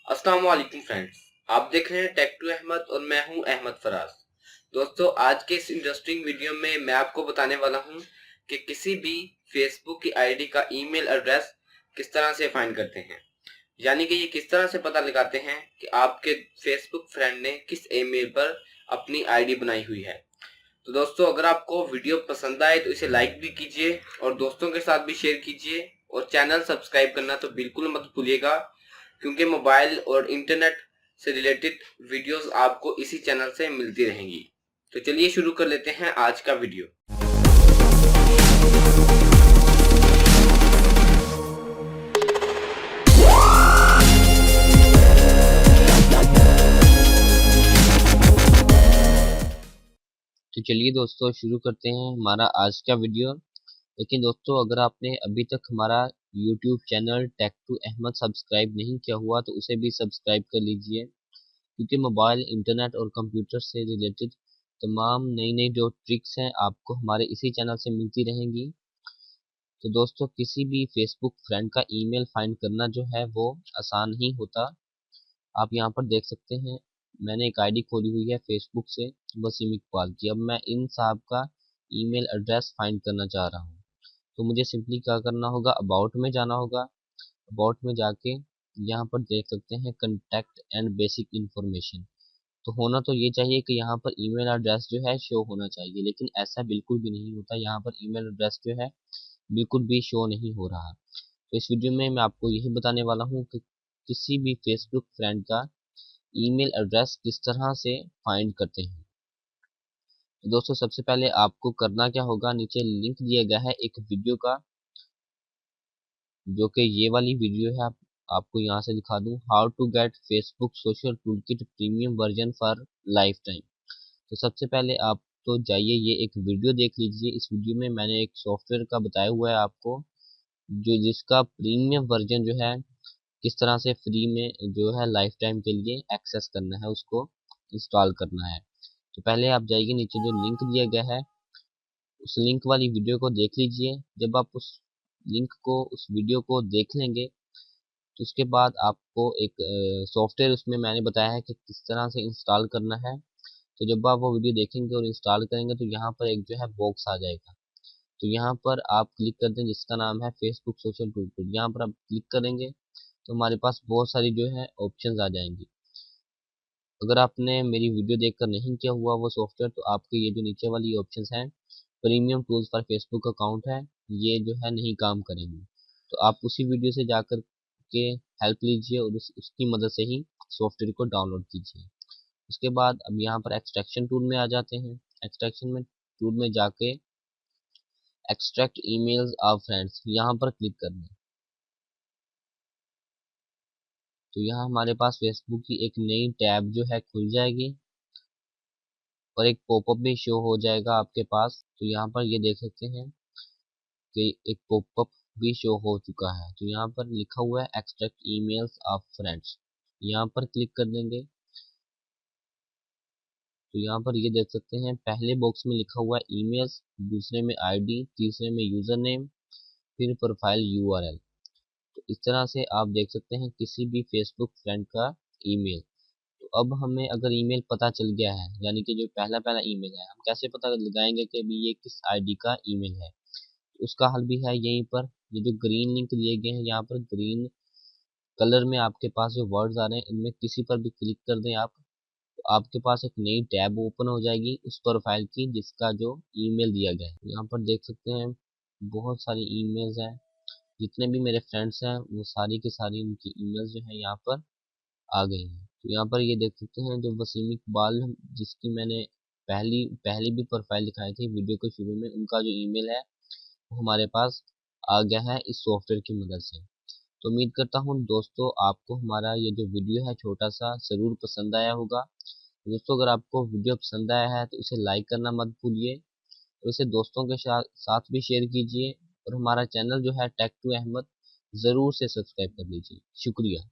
अस्सलाम वालेकुम फ्रेंड्स, आप देख रहे हैं टेक टू अहमद और मैं हूं अहमद फराज। दोस्तों, आज के इस इंटरेस्टिंग वीडियो में मैं आपको बताने वाला हूं कि किसी भी फेसबुक की आईडी का ईमेल एड्रेस किस तरह से फाइंड करते हैं। यानी कि ये किस तरह से पता लगाते हैं कि आपके फेसबुक फ्रेंड ने किस ईमेल पर अपनी आईडी बनाई हुई है। तो दोस्तों, अगर आपको वीडियो पसंद आए तो इसे लाइक भी कीजिए और दोस्तों के साथ भी शेयर कीजिए और चैनल सब्सक्राइब करना तो बिल्कुल मत भूलिएगा, क्योंकि मोबाइल और इंटरनेट से रिलेटेड वीडियोस आपको इसी चैनल से मिलती रहेंगी। तो चलिए शुरू कर लेते हैं आज का वीडियो। तो चलिए दोस्तों शुरू करते हैं हमारा आज का वीडियो। लेकिन दोस्तों, अगर आपने अभी तक हमारा YouTube channel tech to Ahmed subscribe नहीं किया हुआ तो उसे भी सब्सक्राइब कर लीजिए, क्योंकि मोबाइल इंटरनेट और कंप्यूटर से रिलेटेड तमाम नई नई जो ट्रिक्स हैं आपको हमारे इसी चैनल से मिलती रहेंगी। तो दोस्तों, किसी भी फेसबुक फ्रेंड का ईमेल फाइंड करना जो है वो आसान नहीं होता। आप यहाँ पर देख सकते हैं, मैंने एक आईडी खोली हुई है फेसबुक से, वसीम इकबाल की। अब मैं इन साहब का ईमेल एड्रेस फाइंड करना चाह रहा हूँ। तो मुझे सिंपली क्या करना होगा, अबाउट में जाना होगा। अबाउट में जाके यहाँ पर देख सकते हैं कंटेक्ट एंड बेसिक इंफॉर्मेशन। तो होना तो ये चाहिए कि यहाँ पर ईमेल एड्रेस जो है शो होना चाहिए, लेकिन ऐसा बिल्कुल भी नहीं होता। यहाँ पर ईमेल एड्रेस जो है बिल्कुल भी शो नहीं हो रहा। तो इस वीडियो में मैं आपको यही बताने वाला हूँ कि किसी भी फेसबुक फ्रेंड का ईमेल एड्रेस किस तरह से फाइंड करते हैं। तो दोस्तों, सबसे पहले आपको करना क्या होगा, नीचे लिंक दिया गया है एक वीडियो का, जो कि ये वाली वीडियो है। आपको यहाँ से दिखा दूँ, how to get Facebook social toolkit premium version for lifetime. तो सबसे पहले आप तो जाइए, ये एक वीडियो देख लीजिए। इस वीडियो में मैंने एक सॉफ्टवेयर का बताया हुआ है आपको, जो जिसका प्रीमियम वर्जन जो है किस तरह से फ्री में जो है लाइफ टाइम के लिए एक्सेस करना है, उसको इंस्टॉल करना है। तो पहले आप जाइए, नीचे जो लिंक दिया गया है उस लिंक वाली वीडियो को देख लीजिए। जब आप उस लिंक को उस वीडियो को देख लेंगे तो उसके बाद आपको एक सॉफ्टवेयर उसमें मैंने बताया है कि किस तरह से इंस्टॉल करना है। तो जब आप वो वीडियो देखेंगे और इंस्टॉल करेंगे तो यहाँ पर एक जो है बॉक्स आ जाएगा। तो यहाँ पर आप क्लिक कर दें, जिसका नाम है फेसबुक सोशल टूलकिट। यहाँ पर आप क्लिक करेंगे तो हमारे पास बहुत सारी जो है ऑप्शंस आ जाएंगी। अगर आपने मेरी वीडियो देखकर नहीं किया हुआ वो सॉफ्टवेयर, तो आपके ये जो नीचे वाली ऑप्शंस हैं, premium tools for Facebook account है, ये जो है नहीं काम करेंगी। तो आप उसी वीडियो से जाकर के हेल्प लीजिए और उसकी मदद से ही सॉफ्टवेयर को डाउनलोड कीजिए। उसके बाद अब यहाँ पर एक्सट्रैक्शन टूल में आ जाते हैं। एक्सट्रैक्शन में टूल में जाके एक्सट्रैक्ट ईमेल्स ऑफ फ्रेंड्स, यहाँ पर क्लिक करना है। तो यहाँ हमारे पास फेसबुक की एक नई टैब जो है खुल जाएगी और एक पॉपअप भी शो हो जाएगा आपके पास। तो यहाँ पर ये देख सकते हैं कि एक पॉपअप भी शो हो चुका है। तो यहाँ पर लिखा हुआ है एक्सट्रैक्ट ईमेल्स ऑफ फ्रेंड्स, यहाँ पर क्लिक कर देंगे। तो यहाँ पर ये देख सकते हैं, पहले बॉक्स में लिखा हुआ है ईमेल्स, दूसरे में आईडी, तीसरे में यूजर नेम, फिर प्रोफाइल यूआरएल। तो इस तरह से आप देख सकते हैं किसी भी फेसबुक फ्रेंड का ईमेल। तो अब हमें अगर ईमेल पता चल गया है, यानी कि जो पहला पहला ईमेल है, हम कैसे पता लगाएंगे कि भी ये किस आईडी का ईमेल है। तो उसका हल भी है यहीं पर। ये जो ग्रीन लिंक दिए गए हैं, यहाँ पर ग्रीन कलर में आपके पास जो वर्ड्स आ रहे हैं, इनमें किसी पर भी क्लिक कर दें आप, तो आपके पास एक नई टैब ओपन हो जाएगी उस प्रोफाइल की जिसका जो ईमेल दिया गया है। यहाँ पर देख सकते हैं बहुत सारी ईमेल्स हैं। जितने भी मेरे फ्रेंड्स हैं वो सारी की सारी उनकी ईमेल्स जो है यहाँ पर आ गई हैं। तो यहाँ पर ये देख सकते हैं, जो वसीम इकबाल जिसकी मैंने पहली पहली भी प्रोफाइल दिखाई थी वीडियो के शुरू में, उनका जो ईमेल है वो हमारे पास आ गया है इस सॉफ्टवेयर की मदद से। तो उम्मीद करता हूँ दोस्तों, आपको हमारा ये जो वीडियो है छोटा सा ज़रूर पसंद आया होगा। दोस्तों, अगर आपको वीडियो पसंद आया है तो इसे लाइक करना मत भूलिए और इसे दोस्तों के साथ भी शेयर कीजिए और हमारा चैनल जो है टेक टू अहमद ज़रूर से सब्सक्राइब कर लीजिए। शुक्रिया।